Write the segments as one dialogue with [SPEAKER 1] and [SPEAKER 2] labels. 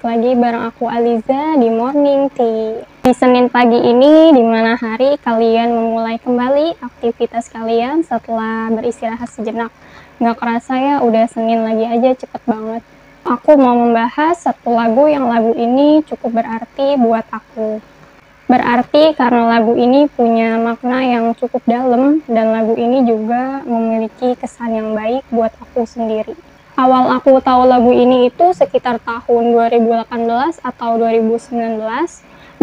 [SPEAKER 1] balik lagi bareng aku Aliza di Morning Tea. Di Senin pagi ini, di mana hari kalian memulai kembali aktivitas kalian setelah beristirahat sejenak. Nggak kerasa ya, udah Senin lagi aja, cepet banget. Aku mau membahas satu lagu yang lagu ini cukup berarti buat aku. Berarti karena lagu ini punya makna yang cukup dalam dan lagu ini juga memiliki kesan yang baik buat aku sendiri. Awal aku tahu lagu ini itu sekitar tahun 2018 atau 2019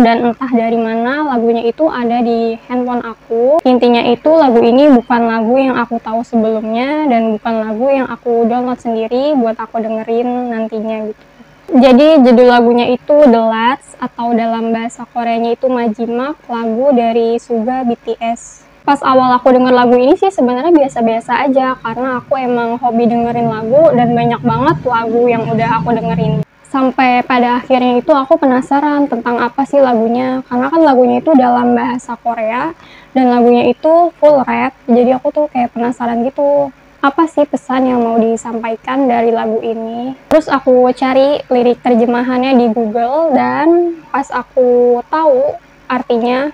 [SPEAKER 1] dan entah dari mana lagunya itu ada di handphone aku. Intinya itu lagu ini bukan lagu yang aku tahu sebelumnya dan bukan lagu yang aku download sendiri buat aku dengerin nantinya gitu. Jadi judul lagunya itu The Last atau dalam bahasa Koreanya itu Majimak, lagu dari Suga BTS. Pas awal aku denger lagu ini sih sebenarnya biasa-biasa aja karena aku emang hobi dengerin lagu dan banyak banget lagu yang udah aku dengerin. Sampai pada akhirnya itu aku penasaran tentang apa sih lagunya, karena kan lagunya itu dalam bahasa Korea dan lagunya itu full rap, jadi aku tuh kayak penasaran gitu. Apa sih pesan yang mau disampaikan dari lagu ini? Terus aku cari lirik terjemahannya di Google dan pas aku tahu artinya,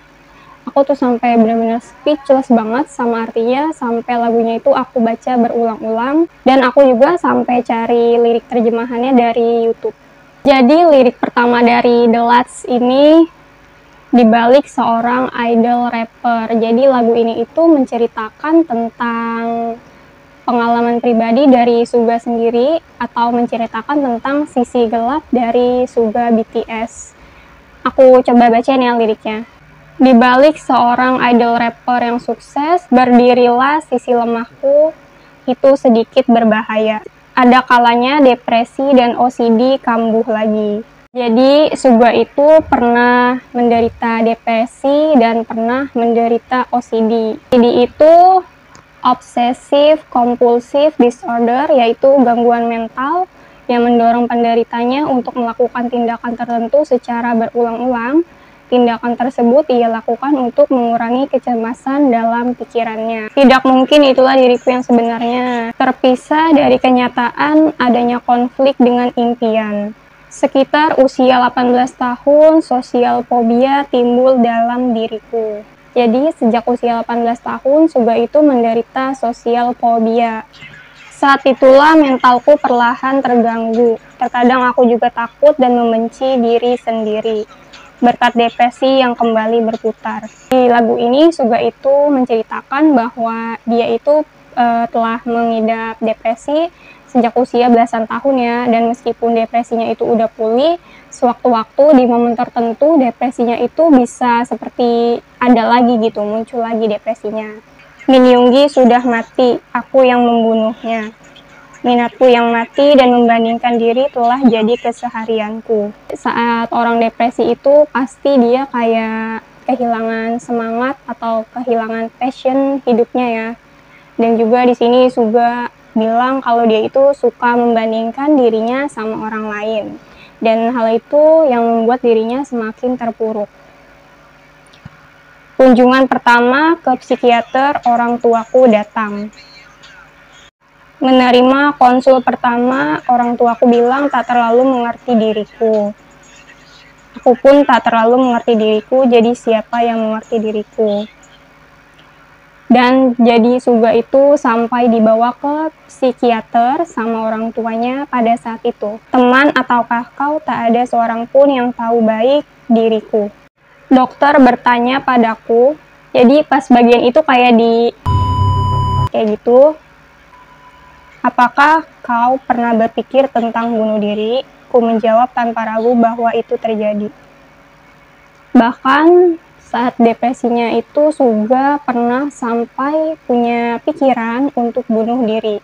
[SPEAKER 1] aku tuh sampai benar-benar speechless banget sama artinya, sampai lagunya itu aku baca berulang-ulang dan aku juga sampai cari lirik terjemahannya dari YouTube. Jadi lirik pertama dari The Last ini dibalik seorang idol rapper. Jadi lagu ini itu menceritakan tentang pengalaman pribadi dari Suga sendiri atau menceritakan tentang sisi gelap dari Suga BTS. Aku coba bacain ya liriknya. Di balik seorang idol rapper yang sukses, berdirilah sisi lemahku, itu sedikit berbahaya. Ada kalanya depresi dan OCD kambuh lagi. Jadi Suga itu pernah menderita depresi dan pernah menderita OCD. OCD itu Obsessive Compulsive Disorder, yaitu gangguan mental yang mendorong penderitanya untuk melakukan tindakan tertentu secara berulang-ulang. Tindakan tersebut ia lakukan untuk mengurangi kecemasan dalam pikirannya. Tidak mungkin itulah diriku yang sebenarnya. Terpisah dari kenyataan adanya konflik dengan impian. Sekitar usia 18 tahun, sosial fobia timbul dalam diriku. Jadi sejak usia 18 tahun, Suga itu menderita sosial fobia. Saat itulah mentalku perlahan terganggu. Terkadang aku juga takut dan membenci diri sendiri berkat depresi yang kembali berputar. Di lagu ini Suga itu menceritakan bahwa dia itu telah mengidap depresi sejak usia belasan tahun ya, dan meskipun depresinya itu udah pulih, sewaktu-waktu di momen tertentu depresinya itu bisa seperti ada lagi gitu, muncul lagi depresinya. Min Yoongi sudah mati, aku yang membunuhnya. Minatku yang mati dan membandingkan diri telah jadi keseharianku. Saat orang depresi itu pasti dia kayak kehilangan semangat atau kehilangan passion hidupnya ya. Dan juga di sini Suga bilang kalau dia itu suka membandingkan dirinya sama orang lain. Dan hal itu yang membuat dirinya semakin terpuruk. Kunjungan pertama ke psikiater, orang tuaku datang. Menerima konsul pertama, orang tuaku bilang tak terlalu mengerti diriku. Aku pun tak terlalu mengerti diriku, jadi siapa yang mengerti diriku? Dan jadi Suga itu sampai dibawa ke psikiater sama orang tuanya pada saat itu. Teman ataukah kau, tak ada seorang pun yang tahu baik diriku. Dokter bertanya padaku, jadi pas bagian itu kayak gitu. Apakah kau pernah berpikir tentang bunuh diri? Ku menjawab tanpa ragu bahwa itu terjadi. Bahkan saat depresinya itu Suga pernah sampai punya pikiran untuk bunuh diri.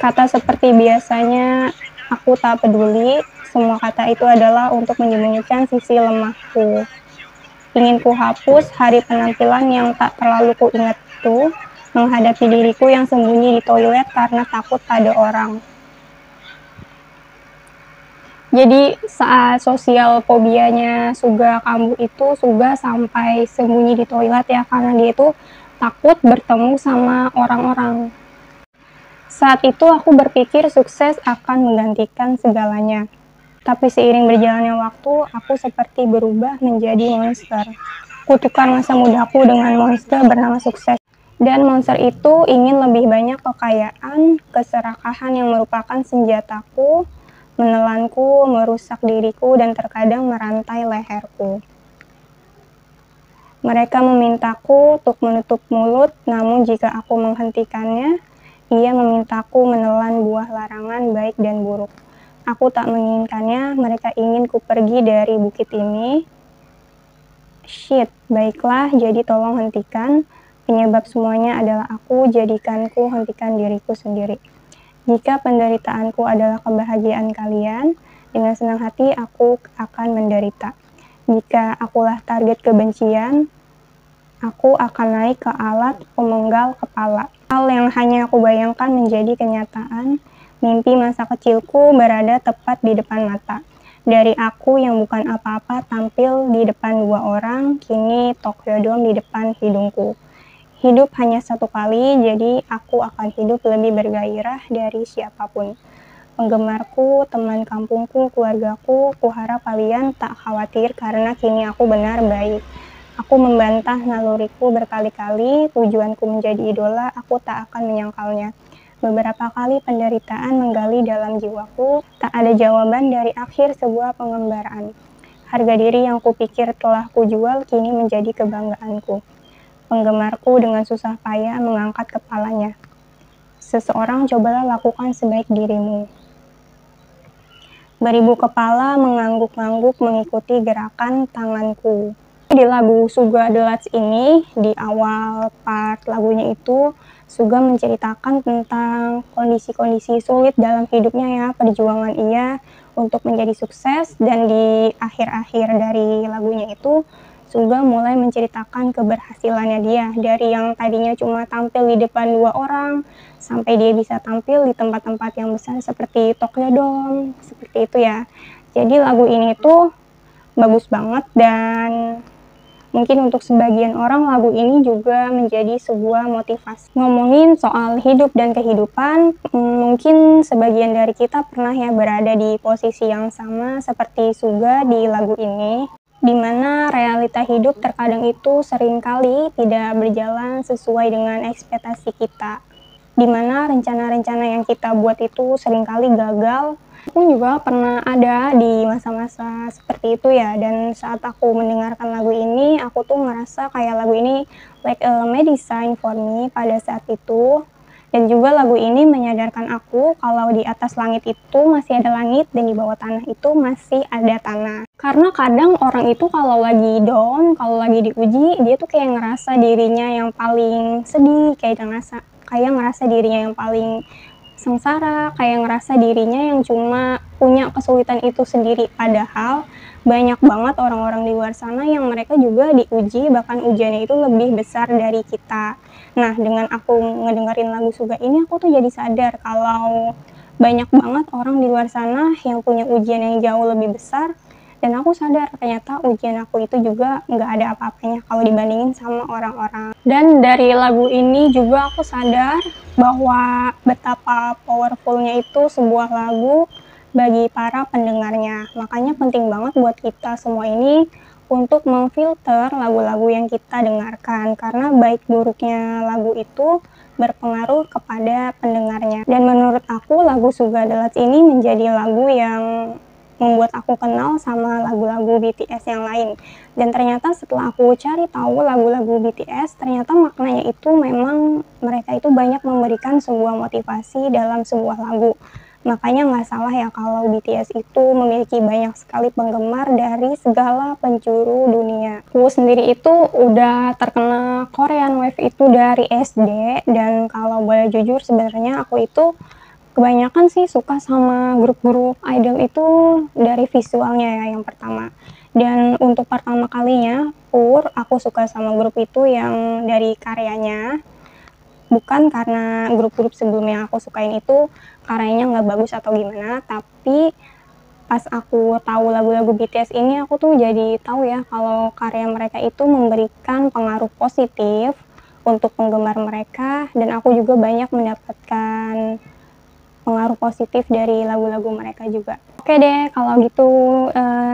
[SPEAKER 1] Kata seperti biasanya, aku tak peduli. Semua kata itu adalah untuk menyembunyikan sisi lemahku. Ingin ku hapus hari penampilan yang tak terlalu kuingat itu, menghadapi diriku yang sembunyi di toilet karena takut pada orang. Jadi saat sosial fobianya Suga kambuh itu, Suga sampai sembunyi di toilet ya, karena dia itu takut bertemu sama orang-orang. Saat itu aku berpikir sukses akan menggantikan segalanya. Tapi seiring berjalannya waktu, aku seperti berubah menjadi monster. Kutukan masa mudaku dengan monster bernama sukses. Dan monster itu ingin lebih banyak kekayaan, keserakahan yang merupakan senjataku, menelanku, merusak diriku, dan terkadang merantai leherku. Mereka memintaku untuk menutup mulut, namun jika aku menghentikannya, ia memintaku menelan buah larangan baik dan buruk. Aku tak menginginkannya, mereka ingin ku pergi dari bukit ini. Shit, baiklah, jadi tolong hentikan. Penyebab semuanya adalah aku, jadikanku hentikan diriku sendiri. Jika penderitaanku adalah kebahagiaan kalian, dengan senang hati aku akan menderita. Jika akulah target kebencian, aku akan naik ke alat pemenggal kepala. Hal yang hanya aku bayangkan menjadi kenyataan. Mimpi masa kecilku berada tepat di depan mata. Dari aku yang bukan apa-apa tampil di depan dua orang, kini Tokyo Dome di depan hidungku. Hidup hanya satu kali, jadi aku akan hidup lebih bergairah dari siapapun. Penggemarku, teman kampungku, keluargaku, kuharap kalian tak khawatir karena kini aku benar baik. Aku membantah naluriku berkali-kali, tujuanku menjadi idola, aku tak akan menyangkalnya. Beberapa kali penderitaan menggali dalam jiwaku, tak ada jawaban dari akhir sebuah pengembaraan. Harga diri yang kupikir telah kujual kini menjadi kebanggaanku. Penggemarku dengan susah payah mengangkat kepalanya. Seseorang cobalah lakukan sebaik dirimu. Beribu kepala mengangguk-angguk mengikuti gerakan tanganku. Di lagu Suga The Last ini, di awal part lagunya itu, Suga menceritakan tentang kondisi-kondisi sulit dalam hidupnya ya, perjuangan ia untuk menjadi sukses, dan di akhir-akhir dari lagunya itu, Suga mulai menceritakan keberhasilannya dia, dari yang tadinya cuma tampil di depan dua orang, sampai dia bisa tampil di tempat-tempat yang besar seperti Tokyo Dome, seperti itu ya. Jadi lagu ini tuh bagus banget, dan mungkin untuk sebagian orang lagu ini juga menjadi sebuah motivasi. Ngomongin soal hidup dan kehidupan, mungkin sebagian dari kita pernah ya berada di posisi yang sama seperti Suga di lagu ini, di mana realita hidup terkadang itu seringkali tidak berjalan sesuai dengan ekspektasi kita, di mana rencana-rencana yang kita buat itu seringkali gagal. Aku juga pernah ada di masa-masa seperti itu ya, dan saat aku mendengarkan lagu ini, aku tuh ngerasa kayak lagu ini like a medicine for me pada saat itu. Dan juga lagu ini menyadarkan aku kalau di atas langit itu masih ada langit, dan di bawah tanah itu masih ada tanah. Karena kadang orang itu kalau lagi down, kalau lagi diuji, dia tuh kayak ngerasa dirinya yang paling sedih, kayak ngerasa dirinya yang paling sengsara, kayak ngerasa dirinya yang cuma punya kesulitan itu sendiri. Padahal banyak banget orang-orang di luar sana yang mereka juga diuji, bahkan ujiannya itu lebih besar dari kita. Nah, dengan aku ngedengerin lagu Suga ini, aku tuh jadi sadar kalau banyak banget orang di luar sana yang punya ujian yang jauh lebih besar, dan aku sadar ternyata ujian aku itu juga nggak ada apa-apanya kalau dibandingin sama orang-orang. Dan dari lagu ini juga aku sadar bahwa betapa powerfulnya itu sebuah lagu bagi para pendengarnya. Makanya penting banget buat kita semua ini untuk memfilter lagu-lagu yang kita dengarkan, karena baik buruknya lagu itu berpengaruh kepada pendengarnya. Dan menurut aku lagu Suga The Last ini menjadi lagu yang membuat aku kenal sama lagu-lagu BTS yang lain. Dan ternyata setelah aku cari tahu lagu-lagu BTS, ternyata maknanya itu memang mereka itu banyak memberikan sebuah motivasi dalam sebuah lagu. Makanya nggak salah ya kalau BTS itu memiliki banyak sekali penggemar dari segala penjuru dunia. Aku sendiri itu udah terkena Korean Wave itu dari SD, dan kalau boleh jujur sebenarnya aku itu kebanyakan sih suka sama grup-grup idol itu dari visualnya ya yang pertama. Dan untuk pertama kalinya aku suka sama grup itu yang dari karyanya. Bukan karena grup-grup sebelumnya yang aku sukain itu karyanya nggak bagus atau gimana, tapi pas aku tahu lagu-lagu BTS ini, aku tuh jadi tahu ya kalau karya mereka itu memberikan pengaruh positif untuk penggemar mereka, dan aku juga banyak mendapatkan pengaruh positif dari lagu-lagu mereka juga. Oke deh, kalau gitu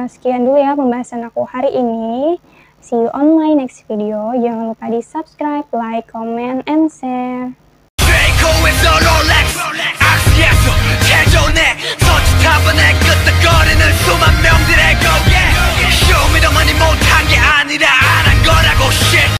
[SPEAKER 1] sekian dulu ya pembahasan aku hari ini. See you on my next video. Jangan lupa di subscribe, like, comment, and share.